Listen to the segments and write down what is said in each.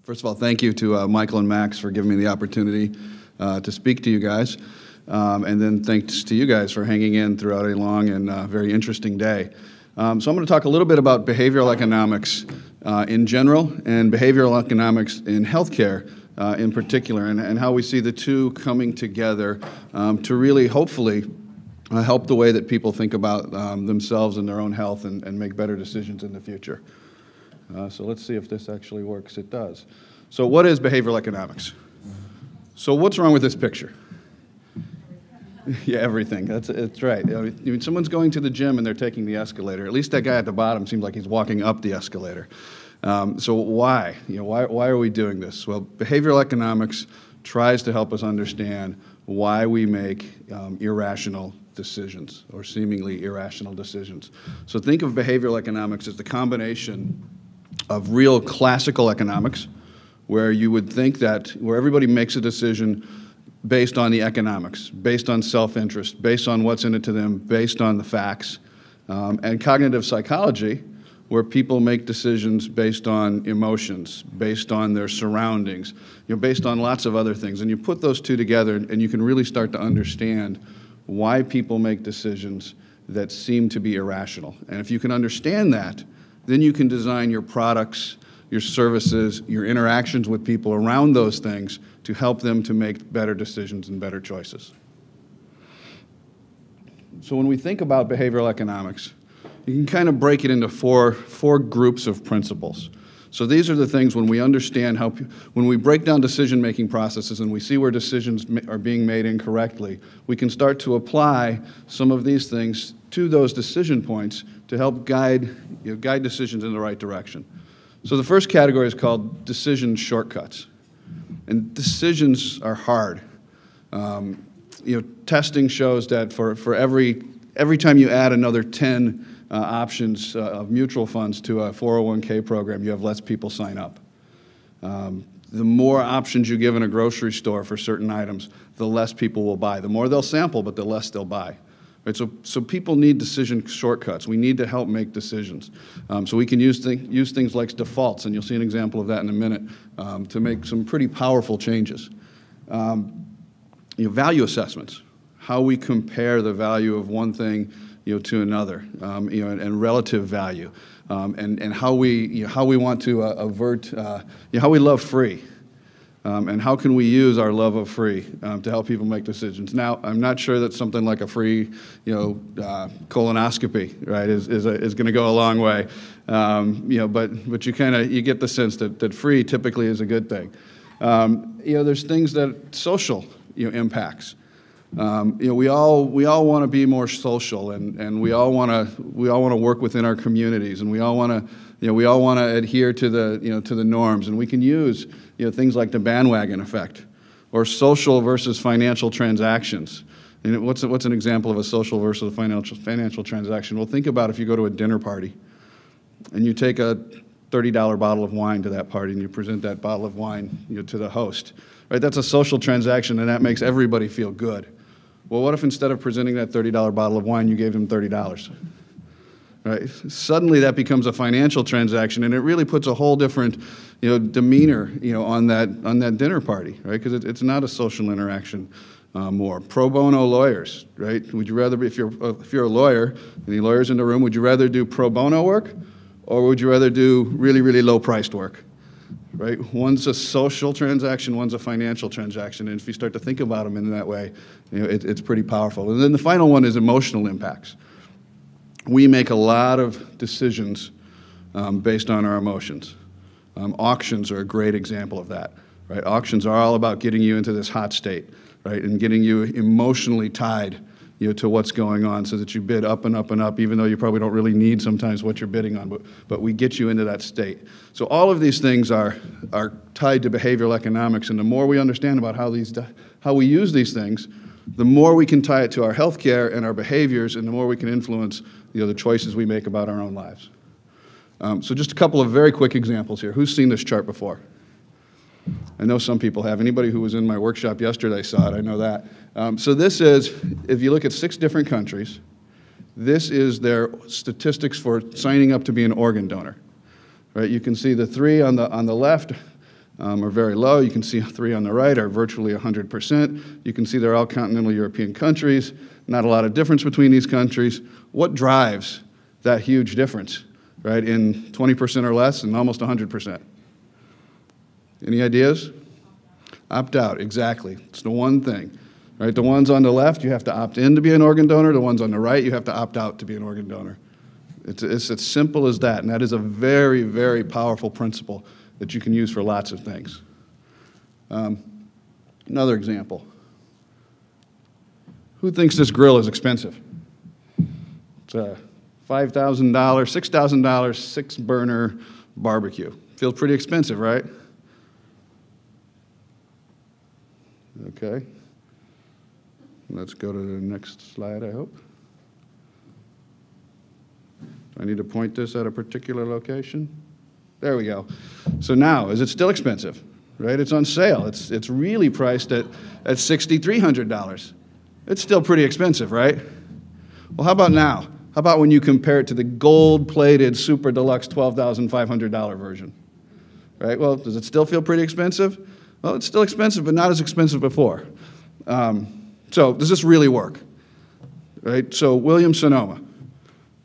First of all, thank you to Michael and Max for giving me the opportunity to speak to you guys. And then thanks to you guys for hanging in throughout a long and very interesting day. So I'm going to talk a little bit about behavioral economics in general and behavioral economics in healthcare in particular, and how we see the two coming together to really, hopefully, help the way that people think about themselves and their own health and make better decisions in the future. So let's see if this actually works. It does. So what is behavioral economics? So what's wrong with this picture? Yeah, everything. That's right. I mean, someone's going to the gym and they're taking the escalator. At least that guy at the bottom seems like he's walking up the escalator. So why? Why are we doing this? Well, behavioral economics tries to help us understand why we make irrational decisions or seemingly irrational decisions. So think of behavioral economics as the combination of real classical economics, where you would think that where everybody makes a decision based on the economics, based on self-interest, based on what's in it to them, based on the facts, and cognitive psychology, where people make decisions based on emotions, based on their surroundings, based on lots of other things. And you put those two together and you can really start to understand why people make decisions that seem to be irrational. And if you can understand that, then you can design your products, your services, your interactions with people around those things to help them to make better decisions and better choices. So when we think about behavioral economics, you can kind of break it into four groups of principles. So these are the things when we understand how, when we break down decision-making processes and we see where decisions are being made incorrectly, we can start to apply some of these things to those decision points to help guide decisions in the right direction. So the first category is called decision shortcuts. And decisions are hard. Testing shows that for every time you add another 10 options of mutual funds to a 401k program, you have less people sign up. The more options you give in a grocery store for certain items, the less people will buy. The more they'll sample, but the less they'll buy. Right? So people need decision shortcuts. We need to help make decisions. So we can use things like defaults, and you'll see an example of that in a minute, to make some pretty powerful changes. Value assessments, how we compare the value of one thing to another, and relative value, and how we want to avert, how we love free, and how can we use our love of free to help people make decisions. Now, I'm not sure that something like a free, colonoscopy, right, is going to go a long way, but you get the sense that free typically is a good thing. There's things that social impacts. We all want to be more social, and we all want to work within our communities, and we all want to adhere to the norms, and we can use things like the bandwagon effect, or social versus financial transactions. And what's an example of a social versus a financial transaction? Well, think about if you go to a dinner party, and you take a $30 bottle of wine to that party, and you present that bottle of wine to the host. Right? That's a social transaction, and that makes everybody feel good. Well, what if instead of presenting that $30 bottle of wine, you gave them $30? Right? Suddenly that becomes a financial transaction, and it really puts a whole different, demeanor, on that dinner party, right? Because it's not a social interaction more. Pro bono lawyers, right? Would you rather be, if you're a lawyer, any lawyers in the room, would you rather do pro bono work, or would you rather do really, really low-priced work? Right? One's a social transaction, one's a financial transaction, and if you start to think about them in that way, it's pretty powerful. And then the final one is emotional impacts. We make a lot of decisions based on our emotions. Auctions are a great example of that. Right? Auctions are all about getting you into this hot state, right, and getting you emotionally tied to what's going on, so that you bid up and up and up, even though you probably don't really need sometimes what you're bidding on, but we get you into that state. So all of these things are tied to behavioral economics, and the more we understand about how we use these things, the more we can tie it to our healthcare and our behaviors, and the more we can influence the choices we make about our own lives. So just a couple of very quick examples here. Who's seen this chart before? I know some people have. Anybody who was in my workshop yesterday saw it, I know that. So this is, if you look at 6 different countries, this is their statistics for signing up to be an organ donor. Right? You can see the 3 on the left are very low. You can see 3 on the right are virtually 100%. You can see they're all continental European countries. Not a lot of difference between these countries. What drives that huge difference, right, in 20% or less and almost 100%? Any ideas? Opt out, exactly. It's the one thing, right? The ones on the left, you have to opt in to be an organ donor. The ones on the right, you have to opt out to be an organ donor. It's as simple as that, and that is a very, very powerful principle that you can use for lots of things. Another example. Who thinks this grill is expensive? It's a $5,000, $6,000, 6-burner barbecue. Feels pretty expensive, right? Okay. Let's go to the next slide, I hope. Do I need to point this at a particular location? There we go. So now, is it still expensive? Right? It's on sale. It's really priced at $6,300. It's still pretty expensive, right? Well, how about now? How about when you compare it to the gold-plated, super deluxe $12,500 version? Right? Well, does it still feel pretty expensive? Well, it's still expensive, but not as expensive before. So does this really work? Right? So Williams-Sonoma,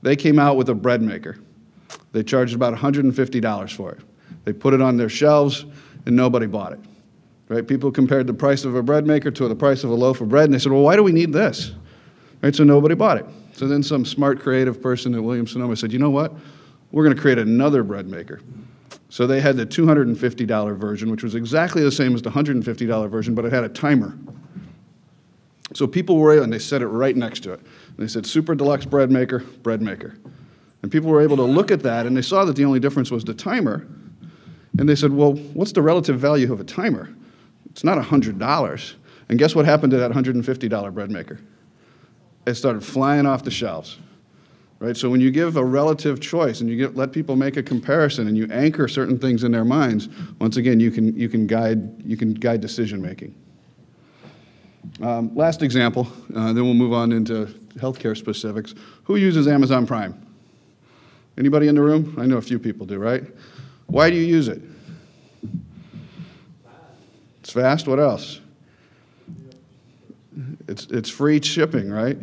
they came out with a bread maker. They charged about $150 for it. They put it on their shelves, and nobody bought it. Right? People compared the price of a bread maker to the price of a loaf of bread, and they said, well, why do we need this? Right? So nobody bought it. So then some smart, creative person at Williams-Sonoma said, you know what? We're going to create another bread maker. So they had the $250 version, which was exactly the same as the $150 version, but it had a timer. So people were, and they set it right next to it. And they said, super deluxe bread maker, bread maker. And people were able to look at that, and they saw that the only difference was the timer. And they said, well, what's the relative value of a timer? It's not $100. And guess what happened to that $150 bread maker? It started flying off the shelves. Right? So when you give a relative choice and you let people make a comparison and you anchor certain things in their minds, once again, you can guide decision making. Last example, then we'll move on into healthcare specifics. Who uses Amazon Prime? Anybody in the room? I know a few people do, right? Why do you use it? It's fast. What else? It's free shipping, right?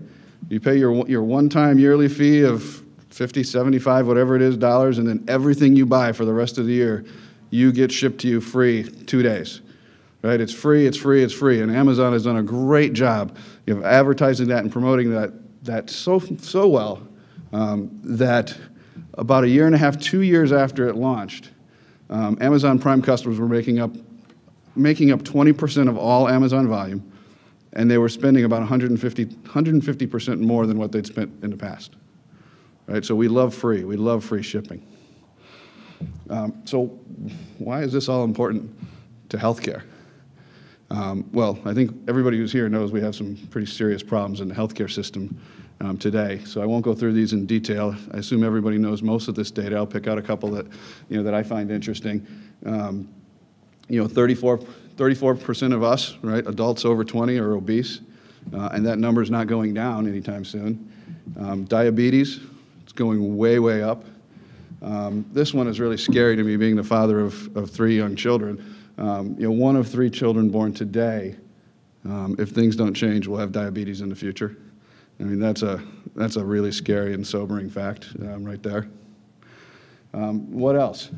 You pay your one-time yearly fee of $50, $75, whatever it is, dollars, and then everything you buy for the rest of the year, you get shipped to you free 2 days. Right? It's free, it's free, it's free. And Amazon has done a great job of advertising that and promoting that so well that about 1.5 years, 2 years after it launched, Amazon Prime customers were making up 20% of all Amazon volume, and they were spending about 150% more than what they'd spent in the past. Right? So we love free. We love free shipping. So why is this all important to healthcare? Well, I think everybody who's here knows we have some pretty serious problems in the healthcare system today. So I won't go through these in detail. I assume everybody knows most of this data. I'll pick out a couple that, that I find interesting. 34% of us, right, adults over 20 are obese, and that number is not going down anytime soon. Diabetes, it's going way, way up. This one is really scary to me, being the father of 3 young children. 1 of 3 children born today, if things don't change, will have diabetes in the future. I mean, that's a really scary and sobering fact right there. What else?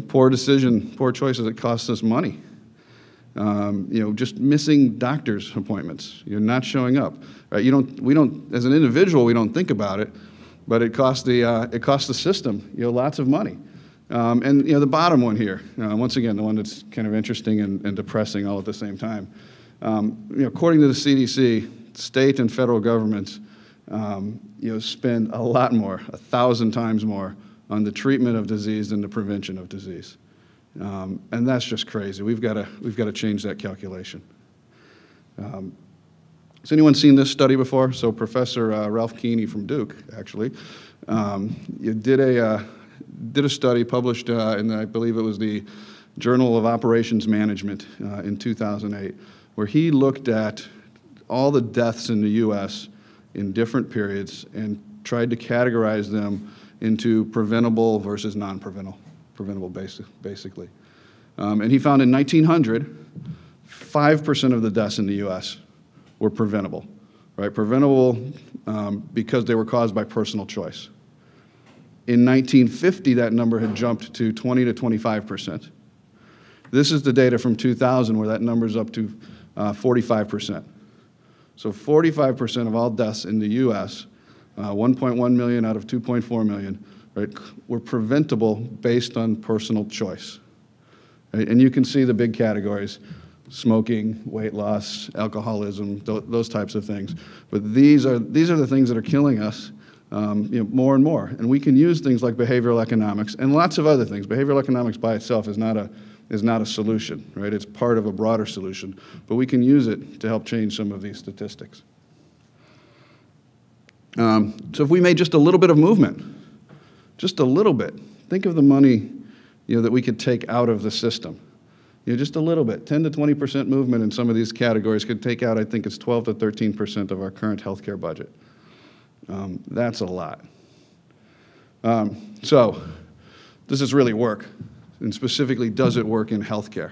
Poor choices that cost us money. Just missing doctor's appointments. You're not showing up. Right? We don't, as an individual, we don't think about it, but it costs the system, lots of money. And the bottom one here, once again, the one that's kind of interesting and depressing all at the same time. According to the CDC, state and federal governments, spend a lot more, 1,000 times more, on the treatment of disease than the prevention of disease. And that's just crazy. We've got to change that calculation. Has anyone seen this study before? So Professor Ralph Keeney from Duke, actually, did a study published in, I believe it was the Journal of Operations Management in 2008, where he looked at all the deaths in the U.S. in different periods and tried to categorize them into preventable versus non-preventable, basically. And he found in 1900, 5% of the deaths in the U.S. were preventable, right? Preventable because they were caused by personal choice. In 1950, that number had jumped to 20 to 25%. This is the data from 2000 where that number's up to 45%. So 45% of all deaths in the U.S., 1.1 million out of 2.4 million, right, were preventable based on personal choice. Right? And you can see the big categories: smoking, weight loss, alcoholism, those types of things. But these are the things that are killing us more and more. And we can use things like behavioral economics and lots of other things. Behavioral economics by itself is not a solution, right? It's part of a broader solution. But we can use it to help change some of these statistics. So if we made just a little bit of movement, just a little bit, think of the money that we could take out of the system. Just a little bit, 10 to 20% movement in some of these categories could take out, I think it's 12 to 13% of our current healthcare budget. That's a lot. So does this really work? And specifically, does it work in healthcare?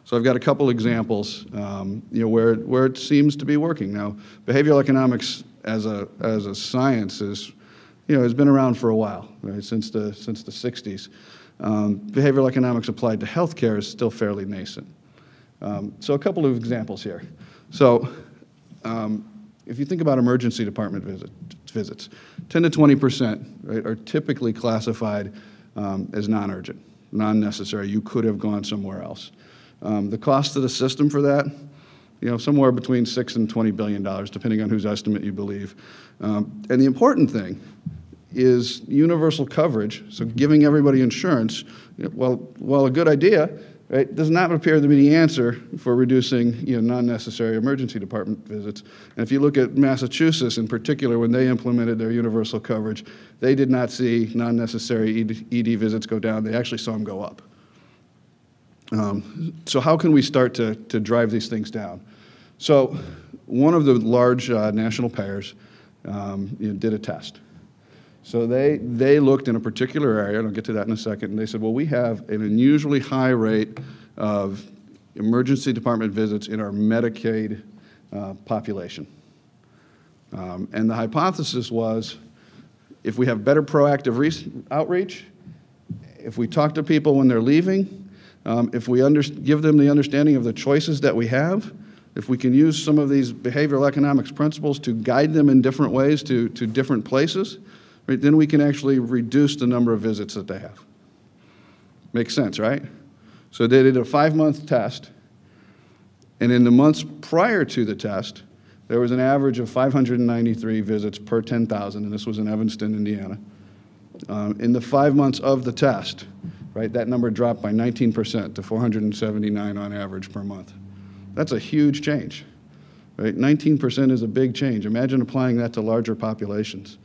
So I've got a couple examples where it seems to be working. Now, behavioral economics as a science has been around for a while, right? Since the 60s. Behavioral economics applied to healthcare is still fairly nascent. So a couple of examples here. So if you think about emergency department visits, 10 to 20%, right, are typically classified as non-urgent, non-necessary. You could have gone somewhere else. The cost of the system for that, somewhere between $6 and $20 billion, depending on whose estimate you believe. And the important thing is universal coverage, so giving everybody insurance, while a good idea, right, does not appear to be the answer for reducing non-necessary emergency department visits. And if you look at Massachusetts in particular, when they implemented their universal coverage, they did not see non-necessary ED visits go down. They actually saw them go up. So how can we start to drive these things down? So one of the large national payers did a test. So they looked in a particular area, and I'll get to that in a second, and they said, well, we have an unusually high rate of emergency department visits in our Medicaid population. And the hypothesis was, if we have better proactive outreach, if we talk to people when they're leaving, if we give them the understanding of the choices that we have, if we can use some of these behavioral economics principles to guide them in different ways to different places, right, then we can actually reduce the number of visits that they have. Makes sense, right? So they did a 5-month test, and in the months prior to the test, there was an average of 593 visits per 10,000, and this was in Evanston, Indiana. In the 5 months of the test, right, that number dropped by 19% to 479 on average per month. That's a huge change, right? 19% is a big change. Imagine applying that to larger populations.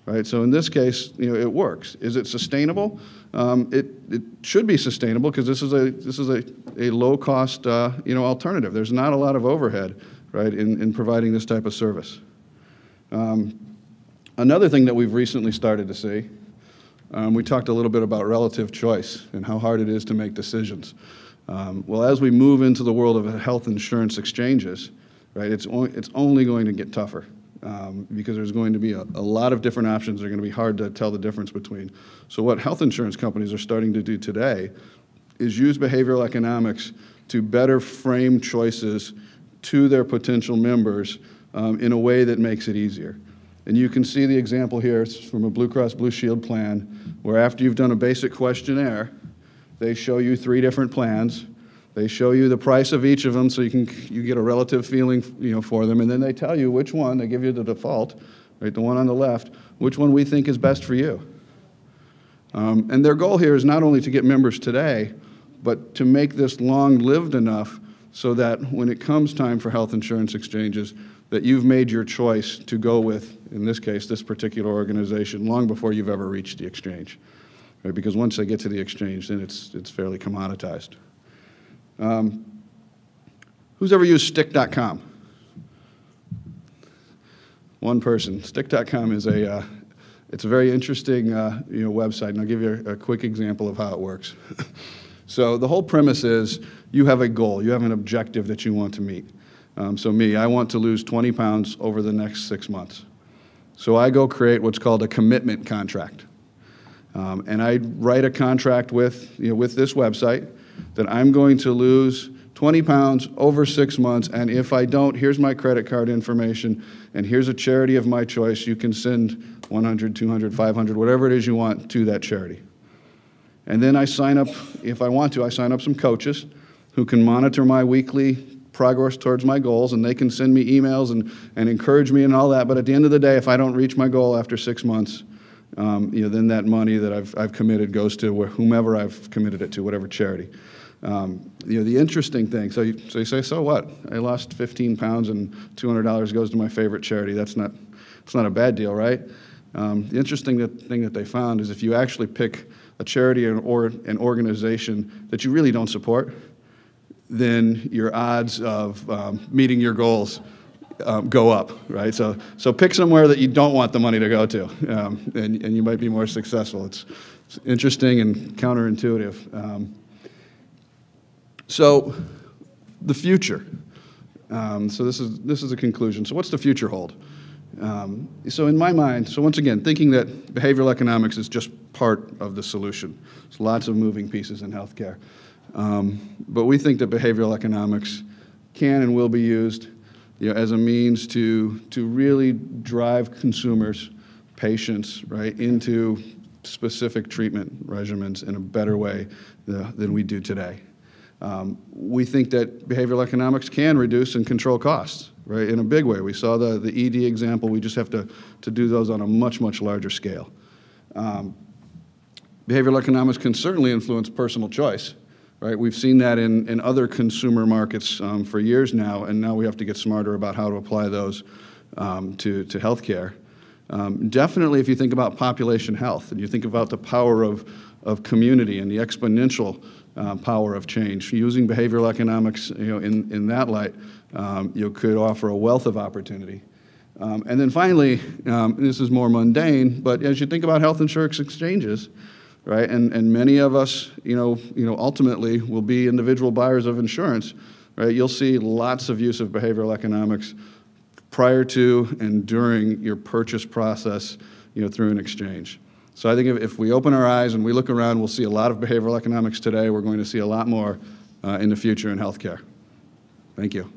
Right, so in this case, it works. Is it sustainable? It should be sustainable because this is a low-cost alternative. There's not a lot of overhead, right, in providing this type of service. Another thing that we've recently started to see, we talked a little bit about relative choice and how hard it is to make decisions. Well, as we move into the world of health insurance exchanges, right, it's only going to get tougher. Because there's going to be a lot of different options that are going to be hard to tell the difference between. So what health insurance companies are starting to do today is use behavioral economics to better frame choices to their potential members in a way that makes it easier. And you can see the example here. It's from a Blue Cross Blue Shield plan, where after you've done a basic questionnaire, they show you 3 different plans. They show you the price of each of them so you get a relative feeling for them, and then they tell you which one, they give you the default, right, the one on the left, which one we think is best for you. And their goal here is not only to get members today, but to make this long-lived enough so that when it comes time for health insurance exchanges, that you've made your choice to go with, in this case, this particular organization long before you've ever reached the exchange. Right? Because once they get to the exchange, then it's fairly commoditized. Who's ever used stick.com? One person. Stick.com is it's a very interesting website, and I'll give you a quick example of how it works. So the whole premise is you have a goal, you have an objective that you want to meet. So me, I want to lose 20 pounds over the next 6 months. So I go create what's called a commitment contract. And I write a contract with this website that I'm going to lose 20 pounds over 6 months, and if I don't, here's my credit card information, and here's a charity of my choice. You can send 100, 200, 500, whatever it is you want to that charity. And then I sign up, if I want to, I sign up some coaches who can monitor my weekly progress towards my goals, and they can send me emails and encourage me and all that. But at the end of the day, if I don't reach my goal after 6 months, then that money that I've committed goes to whomever I've committed it to, whatever charity. The interesting thing, so you say, so what? I lost 15 pounds and $200 goes to my favorite charity. It's not a bad deal, right? The interesting thing that they found is if you actually pick a charity or an organization that you really don't support, then your odds of meeting your goals go up, right? So pick somewhere that you don't want the money to go to, and you might be more successful. It's interesting and counterintuitive. So the future. So this is a conclusion. So what's the future hold? So in my mind, so once again, thinking that behavioral economics is just part of the solution. There's lots of moving pieces in healthcare. But we think that behavioral economics can and will be used as a means to really drive consumers, patients, right, into specific treatment regimens in a better way than we do today. We think that behavioral economics can reduce and control costs, right, in a big way. We saw the ED example. We just have to do those on a much, much larger scale. Behavioral economics can certainly influence personal choice, right? We've seen that in other consumer markets for years now, and now we have to get smarter about how to apply those to healthcare. Definitely, if you think about population health and you think about the power of community and the exponential power of change, using behavioral economics, in that light, could offer a wealth of opportunity. And then finally, this is more mundane, but as you think about health insurance exchanges, right, and many of us, ultimately will be individual buyers of insurance, right? You'll see lots of use of behavioral economics prior to and during your purchase process, through an exchange. So I think if we open our eyes and we look around, we'll see a lot of behavioral economics today. We're going to see a lot more in the future in healthcare. Thank you.